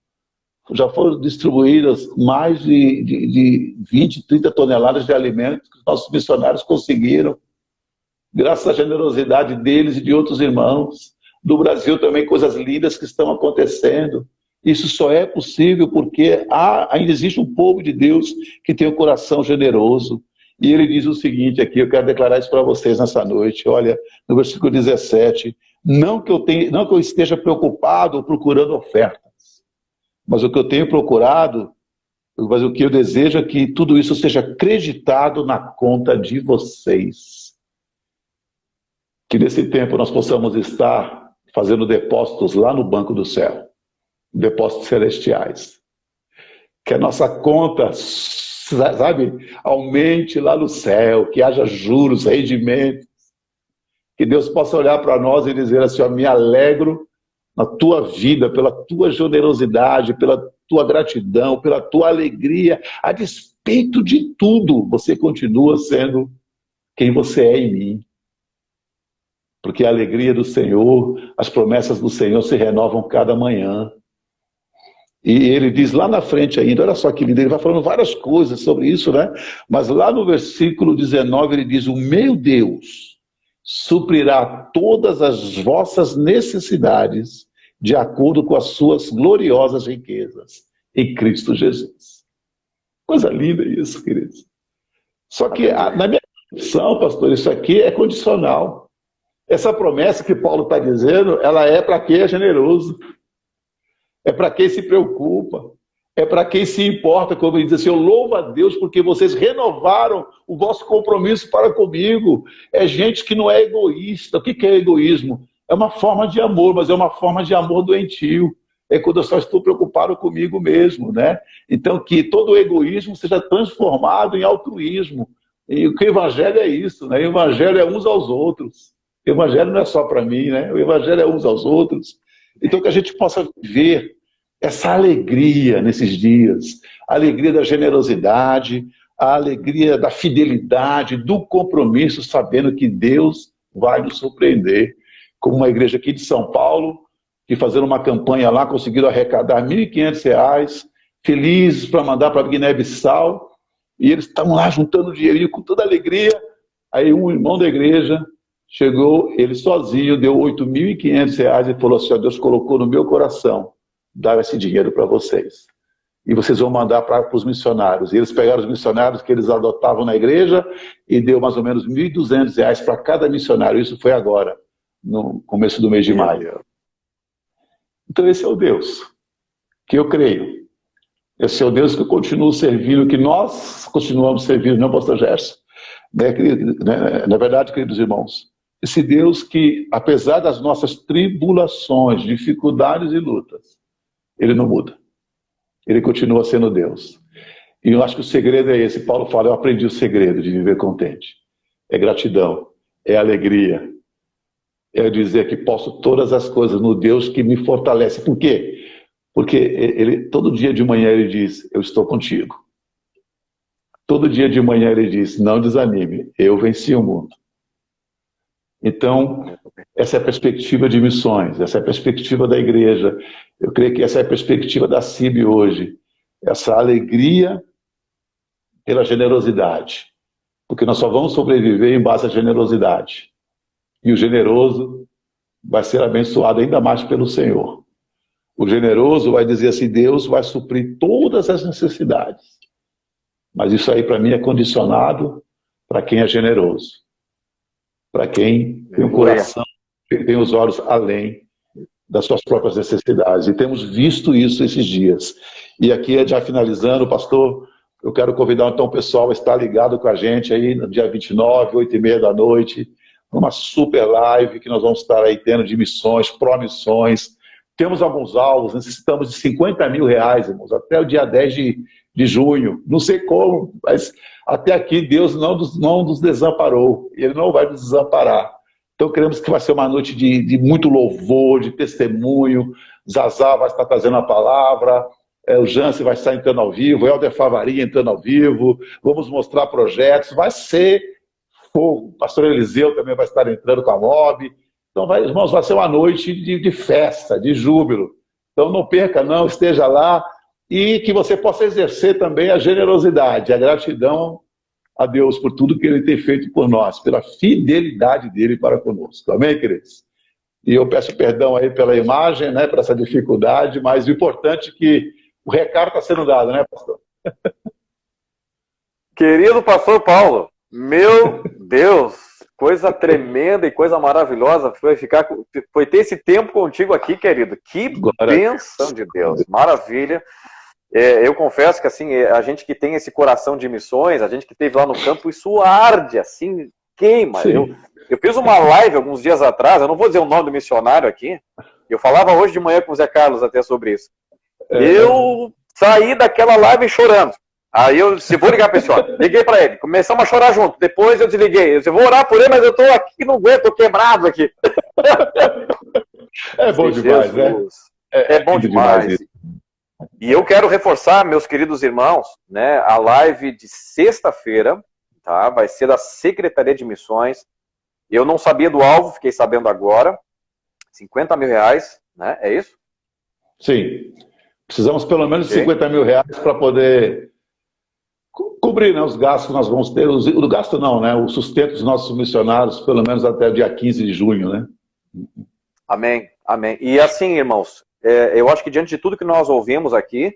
Já foram distribuídas mais de 20, 30 toneladas de alimentos que os nossos missionários conseguiram, graças à generosidade deles e de outros irmãos. Do Brasil também, coisas lindas que estão acontecendo. Isso só é possível porque ainda existe um povo de Deus que tem um coração generoso. E ele diz o seguinte aqui, eu quero declarar isso para vocês nessa noite, olha, no versículo 17, não que eu esteja preocupado ou procurando ofertas, mas o que eu tenho procurado, mas o que eu desejo é que tudo isso seja acreditado na conta de vocês. Que nesse tempo nós possamos estar fazendo depósitos lá no banco do céu, depósitos celestiais. Que a nossa conta sabe, aumente lá no céu, que haja juros, rendimentos, que Deus possa olhar para nós e dizer assim, ó, me alegro na tua vida, pela tua generosidade, pela tua gratidão, pela tua alegria, a despeito de tudo, você continua sendo quem você é em mim. Porque a alegria do Senhor, as promessas do Senhor se renovam cada manhã. E ele diz lá na frente ainda, olha só que lindo, ele vai falando várias coisas sobre isso, né? Mas lá no versículo 19 ele diz, o meu Deus suprirá todas as vossas necessidades de acordo com as suas gloriosas riquezas em Cristo Jesus. Coisa linda isso, queridos. Só que na minha concepção, pastor, isso aqui é condicional. Essa promessa que Paulo está dizendo, ela é para quem é generoso. É para quem se preocupa, é para quem se importa, como ele diz assim, eu louvo a Deus porque vocês renovaram o vosso compromisso para comigo. É gente que não é egoísta. O que é egoísmo? É uma forma de amor, mas é uma forma de amor doentio. É quando eu só estou preocupado comigo mesmo, né? Então que todo o egoísmo seja transformado em altruísmo. E o que o evangelho é isso, né? O evangelho é uns aos outros. O evangelho não é só para mim, né? O evangelho é uns aos outros. Então que a gente possa viver essa alegria nesses dias, a alegria da generosidade, a alegria da fidelidade, do compromisso, sabendo que Deus vai nos surpreender. Como uma igreja aqui de São Paulo, que fazendo uma campanha lá, conseguiram arrecadar R$ 1.500, felizes para mandar para Guiné-Bissau, e eles estavam lá juntando dinheiro com toda alegria. Aí um irmão da igreja chegou, ele sozinho, deu R$ 8.500 e falou assim, ó, Deus colocou no meu coração dar esse dinheiro para vocês. E vocês vão mandar para os missionários. E eles pegaram os missionários que eles adotavam na igreja e deu mais ou menos R$ 1.200 para cada missionário. Isso foi agora, no começo do mês de maio. Então esse é o Deus que eu creio. Esse é o Deus que eu continuo servindo, que nós continuamos servindo, não, pastor Gerson? Na verdade, queridos irmãos, esse Deus que, apesar das nossas tribulações, dificuldades e lutas, ele não muda. Ele continua sendo Deus. E eu acho que o segredo é esse. Paulo fala, eu aprendi o segredo de viver contente. É gratidão, é alegria. É dizer que posso todas as coisas no Deus que me fortalece. Por quê? Porque ele, todo dia de manhã ele diz, eu estou contigo. Todo dia de manhã ele diz, não desanime, eu venci o mundo. Então, essa é a perspectiva de missões, essa é a perspectiva da igreja. Eu creio que essa é a perspectiva da CIB hoje. Essa alegria pela generosidade. Porque nós só vamos sobreviver em base à generosidade. E o generoso vai ser abençoado ainda mais pelo Senhor. O generoso vai dizer assim, Deus vai suprir todas as necessidades. Mas isso aí para mim é condicionado para quem é generoso. Para quem tem o coração, tem os olhos além das suas próprias necessidades. E temos visto isso esses dias. E aqui, já finalizando, pastor, eu quero convidar então o pessoal a estar ligado com a gente aí no dia 29, 8h30 da noite, numa super live que nós vamos estar aí tendo de missões, promissões. Temos alguns alvos, necessitamos de R$50 mil, irmãos, até o dia 10 de junho. Não sei como, mas até aqui Deus não nos desamparou. Ele não vai nos desamparar. Então queremos que vai ser uma noite de muito louvor, de testemunho. Zazá vai estar trazendo a palavra, o Jansen vai estar entrando ao vivo, o Helder Favaria entrando ao vivo. Vamos mostrar projetos, vai ser fogo. O pastor Eliseu também vai estar entrando com a MOB. Então, irmãos, vai ser uma noite de festa, de júbilo. Então não perca não, esteja lá. E que você possa exercer também a generosidade, a gratidão a Deus por tudo que Ele tem feito por nós, pela fidelidade dEle para conosco. Amém, queridos? E eu peço perdão aí pela imagem, né, por essa dificuldade, mas o importante é que o recado está sendo dado, né, pastor? Querido pastor Paulo, meu Deus, coisa tremenda e coisa maravilhosa foi ter esse tempo contigo aqui, querido. Que bênção de Deus, maravilha. Eu confesso que assim, a gente que tem esse coração de missões, a gente que esteve lá no campo, isso arde, assim, queima. Eu fiz uma live alguns dias atrás, eu não vou dizer o nome do missionário aqui, eu falava hoje de manhã com o Zé Carlos até sobre isso. Eu saí daquela live chorando. Aí eu disse, vou ligar para esse homem. Liguei para ele, começamos a chorar junto. Depois eu desliguei. Eu disse, vou orar por ele, mas eu estou aqui, não aguento, estou quebrado aqui. É bom demais, né? É bom demais. E eu quero reforçar, meus queridos irmãos, né, a live de sexta-feira, tá? Vai ser da Secretaria de Missões. Eu não sabia do alvo, fiquei sabendo agora. R$50 mil, né? É isso? Sim. Precisamos pelo menos de R$50 mil para poder cobrir, né, os gastos que nós vamos ter. O gasto não, né? O sustento dos nossos missionários, pelo menos até o dia 15 de junho, né? Amém, amém. E assim, irmãos, eu acho que diante de tudo que nós ouvimos aqui,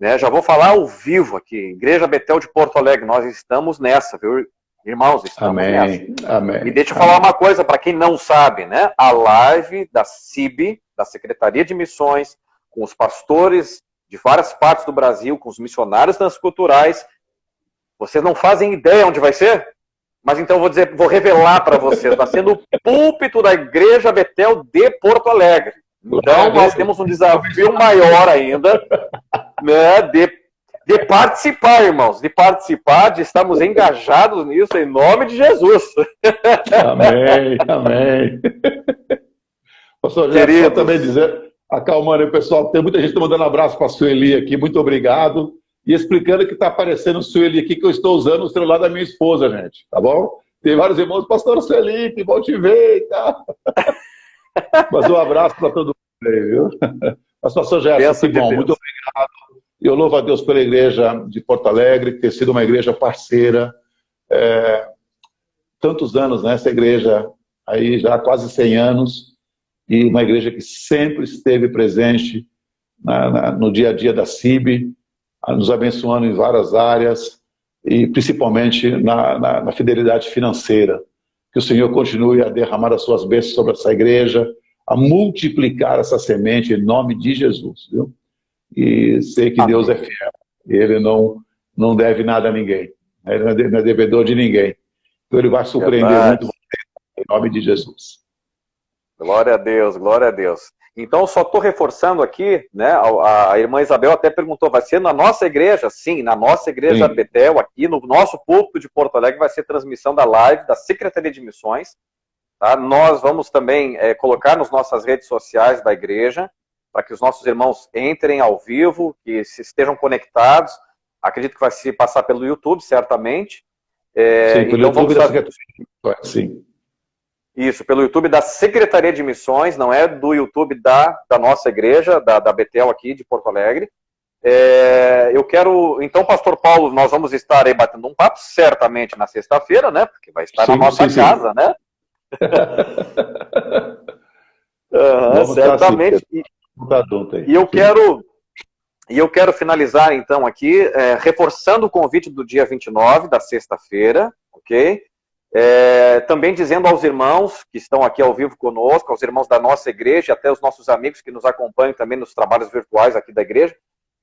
né, já vou falar ao vivo aqui, Igreja Betel de Porto Alegre, nós estamos nessa, viu? Irmãos, estamos nessa. Amém. E deixa eu falar uma coisa para quem não sabe, né? A live da CIB, da Secretaria de Missões, com os pastores de várias partes do Brasil, com os missionários transculturais, vocês não fazem ideia onde vai ser? Mas então vou revelar para vocês. Está sendo o púlpito da Igreja Betel de Porto Alegre. Então nós temos um desafio maior ainda, né, de participar, irmãos. De participar, de estarmos engajados nisso, em nome de Jesus. Amém, amém. Pastor, já também dizer, acalmando aí, pessoal, tem muita gente mandando abraço para a Sueli aqui, muito obrigado. E explicando que está aparecendo o Sueli aqui, que eu estou usando o celular da minha esposa, gente, tá bom? Tem vários irmãos, pastor Sueli, que bom te ver e tal. Mas um abraço para todo mundo aí, viu? Mas, pastor Gerson, que bom, muito obrigado. Eu louvo a Deus pela igreja de Porto Alegre, ter sido uma igreja parceira. Tantos anos nessa igreja, aí já há quase 100 anos, e uma igreja que sempre esteve presente no dia a dia da CIB, nos abençoando em várias áreas, e principalmente na fidelidade financeira. Que o Senhor continue a derramar as suas bênçãos sobre essa igreja, a multiplicar essa semente em nome de Jesus, viu? E sei que Deus é fiel, Ele não deve nada a ninguém, Ele não é devedor de ninguém. Então Ele vai surpreender muito você, em nome de Jesus. Glória a Deus, glória a Deus. Então, só estou reforçando aqui, né? A irmã Isabel até perguntou, vai ser na nossa igreja? Sim, na nossa igreja Betel, aqui no nosso púlpito de Porto Alegre, vai ser transmissão da live da Secretaria de Missões. Tá? Nós vamos também colocar nas nossas redes sociais da igreja, para que os nossos irmãos entrem ao vivo, que se estejam conectados. Acredito que vai se passar pelo YouTube, certamente. Sim, pelo então YouTube da Secretaria de Missões, sim. Isso, pelo YouTube da Secretaria de Missões, não é do YouTube da nossa igreja, da Betel aqui de Porto Alegre. Eu quero... Então, Pastor Paulo, nós vamos estar aí batendo um papo, certamente na sexta-feira, né? Porque vai estar na nossa casa, né? Certamente. E eu quero finalizar, então, aqui, reforçando o convite do dia 29, da sexta-feira, ok? Também dizendo aos irmãos que estão aqui ao vivo conosco, aos irmãos da nossa igreja, até os nossos amigos que nos acompanham também nos trabalhos virtuais aqui da igreja,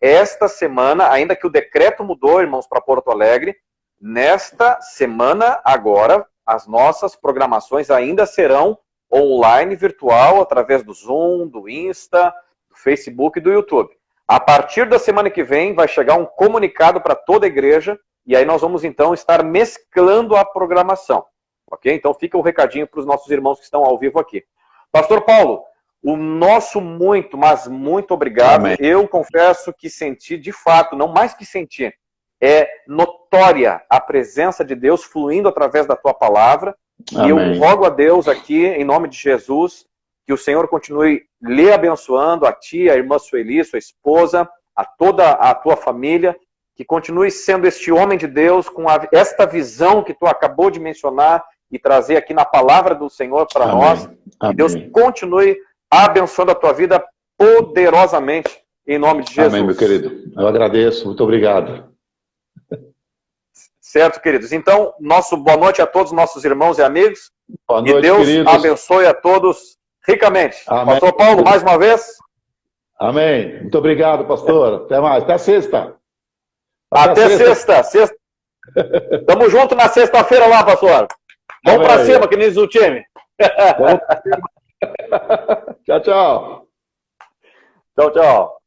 esta semana, ainda que o decreto mudou, irmãos, para Porto Alegre, nesta semana agora, as nossas programações ainda serão online, virtual, através do Zoom, do Insta, do Facebook e do YouTube. A partir da semana que vem vai chegar um comunicado para toda a igreja, e aí nós vamos, então, estar mesclando a programação, ok? Então, fica o recadinho para os nossos irmãos que estão ao vivo aqui. Pastor Paulo, o nosso muito, mas muito obrigado. Amém. Eu confesso que senti, de fato, não mais que sentir, é notória a presença de Deus fluindo através da tua palavra. Amém. E eu rogo a Deus aqui, em nome de Jesus, que o Senhor continue lhe abençoando, a ti, a irmã Sueli, sua esposa, a toda a tua família, que continue sendo este homem de Deus com esta visão que tu acabou de mencionar e trazer aqui na palavra do Senhor para nós. Que Deus continue abençoando a tua vida poderosamente, em nome de Jesus. Amém, meu querido. Eu agradeço, muito obrigado. Certo, queridos. Então, nosso boa noite a todos os nossos irmãos e amigos. Boa noite, e Deus queridos. Abençoe a todos ricamente. Amém. Pastor Paulo, mais uma vez. Amém. Muito obrigado, pastor. Até mais. Até sexta. Até sexta. Tamo junto na sexta-feira lá, pastor. Vamos pra cima, que nem diz o time. Vamos pra cima. Tchau, tchau. Tchau, tchau.